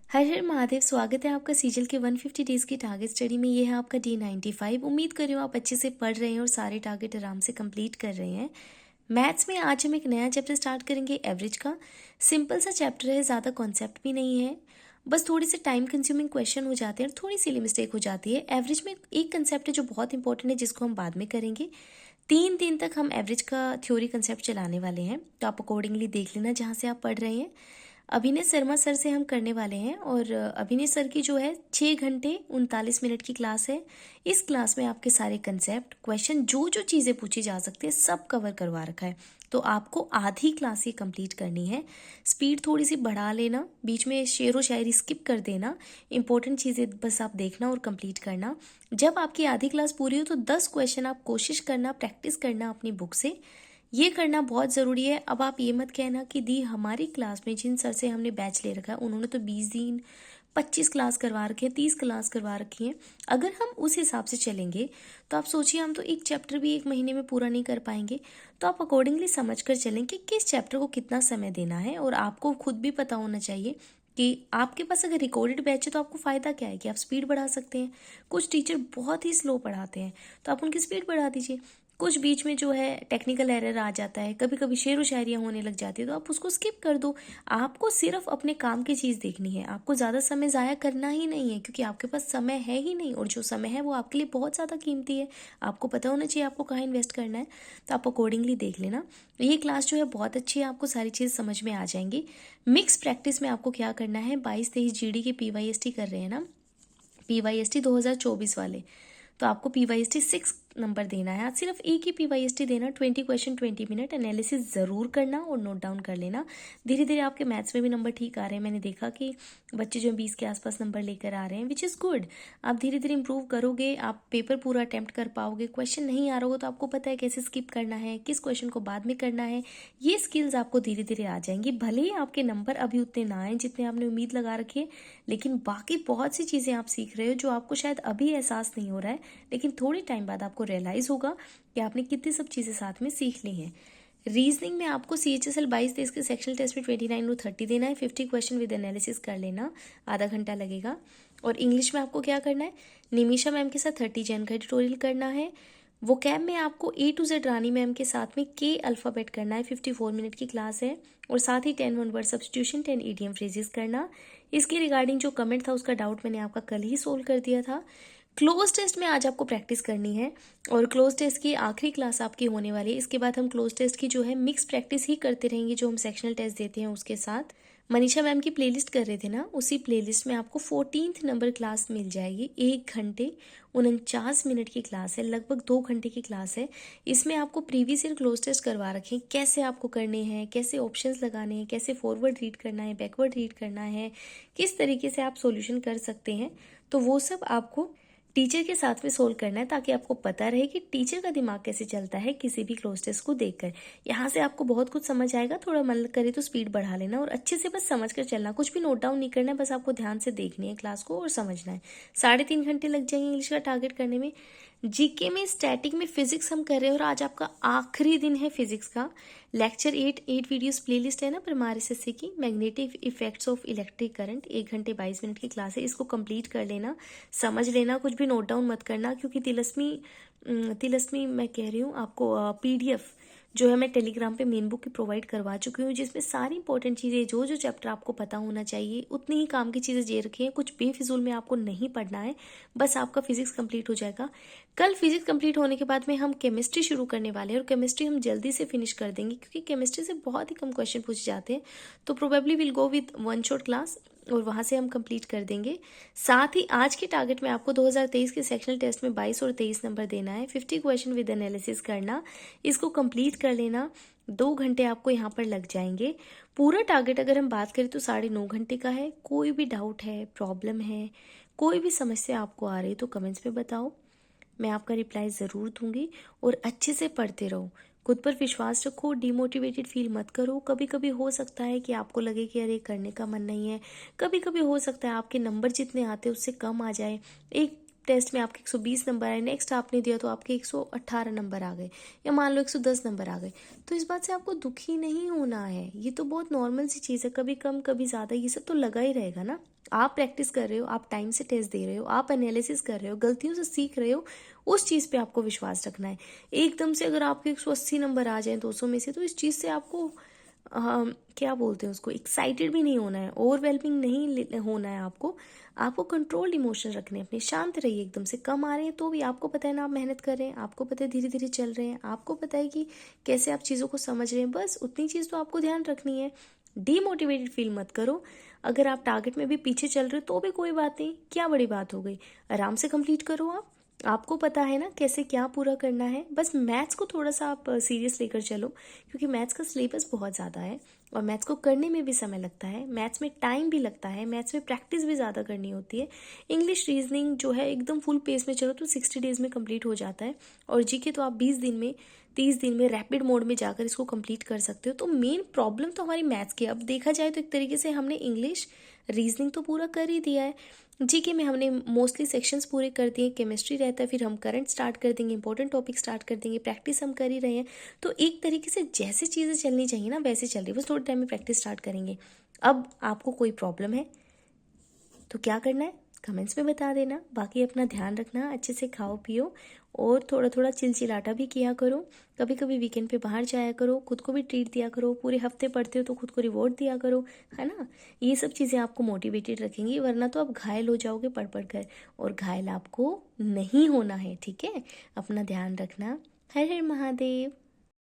हर हर महादेव। स्वागत है आपका सीजल के 150 डेज की टारगेट स्टडी में। ये है आपका डे 95। उम्मीद कर रही हूँ आप अच्छे से पढ़ रहे हैं और सारे टारगेट आराम से कंप्लीट कर रहे हैं। मैथ्स में आज हम एक नया चैप्टर स्टार्ट करेंगे एवरेज का। सिंपल सा चैप्टर है, ज़्यादा कॉन्सेप्ट भी नहीं है, बस थोड़ी सी टाइम कंज्यूमिंग क्वेश्चन हो जाते हैं और थोड़ी सी मिस्टेक हो जाती है। एवरेज में एक कंसेप्ट है जो बहुत इंपॉर्टेंट है, जिसको हम बाद में करेंगे। 3 दिन तक हम एवरेज का थ्योरी कंसेप्ट चलाने वाले हैं, तो आप अकॉर्डिंगली देख लेना जहाँ से आप पढ़ रहे हैं। अभिनय शर्मा सर से हम करने वाले हैं और अभिनय सर की जो है 6 घंटे 39 मिनट की क्लास है। इस क्लास में आपके सारे कंसेप्ट क्वेश्चन जो जो चीज़ें पूछी जा सकती है सब कवर करवा रखा है। तो आपको आधी क्लास ही कंप्लीट करनी है। स्पीड थोड़ी सी बढ़ा लेना, बीच में शेरो शायरी स्किप कर देना, इंपॉर्टेंट चीज़ें बस आप देखना और कंप्लीट करना। जब आपकी आधी क्लास पूरी हो तो 10 क्वेश्चन आप कोशिश करना, प्रैक्टिस करना अपनी बुक से। ये करना बहुत ज़रूरी है। अब आप ये मत कहना कि दी हमारी क्लास में जिन सर से हमने बैच ले रखा है उन्होंने तो 20 दिन 25 क्लास करवा रखी है, 30 क्लास करवा रखी है। अगर हम उस हिसाब से चलेंगे तो आप सोचिए, हम तो एक चैप्टर भी एक महीने में पूरा नहीं कर पाएंगे। तो आप अकॉर्डिंगली समझ कर चलें कि किस चैप्टर को कितना समय देना है। और आपको खुद भी पता होना चाहिए कि आपके पास अगर रिकॉर्डेड बैच है तो आपको फ़ायदा क्या है कि आप स्पीड बढ़ा सकते हैं। कुछ टीचर बहुत ही स्लो पढ़ाते हैं तो आप उनकी स्पीड बढ़ा दीजिए। कुछ बीच में जो है टेक्निकल एरर आ जाता है, कभी कभी शेरो शायरियाँ होने लग जाती है, तो आप उसको स्किप कर दो। आपको सिर्फ अपने काम की चीज़ देखनी है, आपको ज़्यादा समय ज़ाया करना ही नहीं है, क्योंकि आपके पास समय है ही नहीं और जो समय है वो आपके लिए बहुत ज़्यादा कीमती है। आपको पता होना चाहिए आपको कहाँ इन्वेस्ट करना है। तो आप अकॉर्डिंगली देख लेना। ये क्लास जो है बहुत अच्छी है, आपको सारी चीज़ समझ में आ जाएंगी। मिक्स प्रैक्टिस में आपको क्या करना है, 22-23 जीडी के PYST कर रहे हैं ना, PYST 2024 वाले, तो आपको PYST 6 नंबर देना है। आज सिर्फ एक ही PYST देना, 20 क्वेश्चन 20 मिनट। एनालिसिस ज़रूर करना और नोट डाउन कर लेना। धीरे धीरे आपके मैथ्स में भी नंबर ठीक आ रहे हैं। मैंने देखा कि बच्चे जो 20 के आसपास नंबर लेकर आ रहे हैं, विच इज़ गुड। आप धीरे धीरे इंप्रूव करोगे, आप पेपर पूरा अटैम्प्ट कर पाओगे। क्वेश्चन नहीं आ रहा हो तो आपको पता है कैसे स्किप करना है, किस क्वेश्चन को बाद में करना है। ये स्किल्स आपको धीरे धीरे आ जाएंगी। भले ही आपके नंबर अभी उतने ना आए जितने आपने उम्मीद लगा रखी है, लेकिन बाकी बहुत सी चीज़ें आप सीख रहे हो जो आपको शायद अभी एहसास नहीं हो रहा है, लेकिन थोड़ी टाइम बाद आपको रियलाइज़ होगा कि आपने कितनी सब चीज़ें साथ में सीख ली हैं। रीजनिंग में आपको CHSL 22 तेईस के सेक्शनल टेस्ट में 29-30 देना है। 50 क्वेश्चन विद एनालिसिस कर लेना, आधा घंटा लगेगा। और इंग्लिश में आपको क्या करना है, निमिषा मैम के साथ 30 जैन का ट्यूटोरियल करना है। वोकैब में आपको A to Z Rani ma'am के साथ में K अल्फ़ाबेट करना है, 54 मिनट की क्लास है। और साथ ही 10 one word substitution, 10 idiom phrases करना। इसके रिगार्डिंग जो कमेंट था उसका डाउट मैंने आपका कल ही सोल्व कर दिया था। क्लोज टेस्ट में आज आपको प्रैक्टिस करनी है और क्लोज टेस्ट की आखिरी क्लास आपकी होने वाली है। इसके बाद हम क्लोज टेस्ट की जो है मिक्स प्रैक्टिस ही करते रहेंगे, जो हम सेक्शनल टेस्ट देते हैं उसके साथ। मनीषा मैम की प्लेलिस्ट कर रहे थे ना, उसी प्लेलिस्ट में आपको 14th नंबर क्लास मिल जाएगी। 1 घंटे 49 मिनट की क्लास है, लगभग 2 घंटे की क्लास है। इसमें आपको प्रीवियस ईयर क्लोज टेस्ट करवा रखे हैं, कैसे आपको करने हैं, कैसे ऑप्शंस लगाने हैं, कैसे फॉरवर्ड रीड करना है, बैकवर्ड रीड करना है, किस तरीके से आप सॉल्यूशन कर सकते हैं। तो वो सब आपको टीचर के साथ में सोल्व करना है, ताकि आपको पता रहे कि टीचर का दिमाग कैसे चलता है किसी भी क्लोज टेस्ट को देखकर। यहाँ से आपको बहुत कुछ समझ आएगा। थोड़ा मन करे तो स्पीड बढ़ा लेना और अच्छे से बस समझ कर चलना, कुछ भी नोट डाउन नहीं करना है, बस आपको ध्यान से देखनी है क्लास को और समझना है। 3.5 घंटे लग जाएंगे इंग्लिश का टारगेट करने में। जीके में स्टैटिक में फिजिक्स हम कर रहे हैं और आज आपका आखिरी दिन है फिजिक्स का। लेक्चर 8 वीडियोस प्लेलिस्ट है ना परमार एसएससी की, magnetic effects of electric current, 1 घंटे 22 मिनट की क्लास है। इसको कंप्लीट कर लेना, समझ लेना, कुछ भी नोट डाउन मत करना, क्योंकि तिलस्मी मैं कह रही हूँ आपको PDF जो है मैं टेलीग्राम पे मेन बुक की प्रोवाइड करवा चुकी हूँ, जिसमें सारी इंपॉर्टेंट चीज़ें जो जो चैप्टर आपको पता होना चाहिए उतनी ही काम की चीज़ें दे रखी हैं। कुछ बेफिजूल में आपको नहीं पढ़ना है, बस आपका फिजिक्स कंप्लीट हो जाएगा। कल फिजिक्स कंप्लीट होने के बाद में हम केमिस्ट्री शुरू करने वाले हैं और केमिस्ट्री हम जल्दी से फिनिश कर देंगे, क्योंकि केमिस्ट्री से बहुत ही कम क्वेश्चन पूछे जाते हैं। तो probably will go with 1 shot class और वहाँ से हम कंप्लीट कर देंगे। साथ ही आज के टारगेट में आपको 2023 के सेक्शनल टेस्ट में 22 और 23 नंबर देना है, 50 क्वेश्चन विद एनालिसिस करना, इसको कंप्लीट कर लेना। 2 घंटे आपको यहाँ पर लग जाएंगे। पूरा टारगेट अगर हम बात करें तो 9.5 घंटे का है। कोई भी डाउट है, प्रॉब्लम है, कोई भी समस्या आपको आ रही है तो कमेंट्स में बताओ, मैं आपका रिप्लाई ज़रूर दूंगी। और अच्छे से पढ़ते रहो, खुद पर विश्वास रखो, डिमोटिवेटेड फील मत करो। कभी कभी हो सकता है कि आपको लगे कि अरे करने का मन नहीं है, कभी कभी हो सकता है आपके नंबर जितने आते हैं उससे कम आ जाए। एक टेस्ट में आपके 120 नंबर आए, नेक्स्ट आपने दिया तो आपके 118 नंबर आ गए, या मान लो 110 नंबर आ गए। तो इस बात से आपको दुखी नहीं होना है, ये तो बहुत नॉर्मल सी चीज़ है। कभी कम कभी ज़्यादा ये सब तो लगा ही रहेगा ना। आप प्रैक्टिस कर रहे हो, आप टाइम से टेस्ट दे रहे हो, आप एनालिसिस कर रहे हो, गलतियों से सीख रहे हो, उस चीज़ पे आपको विश्वास रखना है। एकदम से अगर आपके 180 नंबर आ जाएं 200 में से, तो इस चीज़ से आपको क्या बोलते हैं उसको, एक्साइटेड भी नहीं होना है, ओवरवेलमिंग नहीं होना है आपको। आपको कंट्रोल्ड इमोशन रखने हैं अपने, शांत रहिए। एकदम से कम आ रहे हैं तो भी आपको पता है ना आप मेहनत कर रहे हैं, आपको पता है धीरे धीरे चल रहे हैं, आपको पता है कि कैसे आप चीज़ों को समझ रहे हैं, बस उतनी चीज़ तो आपको ध्यान रखनी है। डीमोटिवेटेड फील मत करो। अगर आप टारगेट में भी पीछे चल रहे हो तो भी कोई बात नहीं, क्या बड़ी बात हो गई, आराम से कंप्लीट करो आप। आपको पता है ना कैसे क्या पूरा करना है। बस मैथ्स को थोड़ा सा आप सीरियस लेकर चलो, क्योंकि मैथ्स का सिलेबस बहुत ज़्यादा है और मैथ्स को करने में भी समय लगता है, मैथ्स में टाइम भी लगता है, मैथ्स में प्रैक्टिस भी ज़्यादा करनी होती है। इंग्लिश रीजनिंग जो है एकदम फुल पेस में चलो तो 60 डेज़ में कंप्लीट हो जाता है, और जीके तो आप 20 दिन में 30 दिन में रैपिड मोड में जाकर इसको कंप्लीट कर सकते हो। तो मेन प्रॉब्लम तो हमारी मैथ्स की है। अब देखा जाए तो एक तरीके से हमने इंग्लिश रीजनिंग तो पूरा कर ही दिया है, जीके में हमने मोस्टली सेक्शंस पूरे कर दिए, केमिस्ट्री रहता है, फिर हम करंट स्टार्ट कर देंगे, इंपॉर्टेंट टॉपिक स्टार्ट कर देंगे, प्रैक्टिस हम कर ही रहे हैं। तो एक तरीके से जैसे चीज़ें चलनी चाहिए ना वैसे चल रही है, बस थोड़े टाइम में प्रैक्टिस स्टार्ट करेंगे। अब आपको कोई प्रॉब्लम है तो क्या करना है कमेंट्स में बता देना। बाकी अपना ध्यान रखना, अच्छे से खाओ पियो और थोड़ा थोड़ा चिलचिलाटा भी किया करो। कभी कभी वीकेंड पे बाहर जाया करो, खुद को भी ट्रीट दिया करो। पूरे हफ्ते पढ़ते हो तो खुद को रिवॉर्ड दिया करो, है ना। ये सब चीज़ें आपको मोटिवेटेड रखेंगी, वरना तो आप घायल हो जाओगे पढ़ पढ़ कर, और घायल आपको नहीं होना है, ठीक है। अपना ध्यान रखना। हर हर महादेव।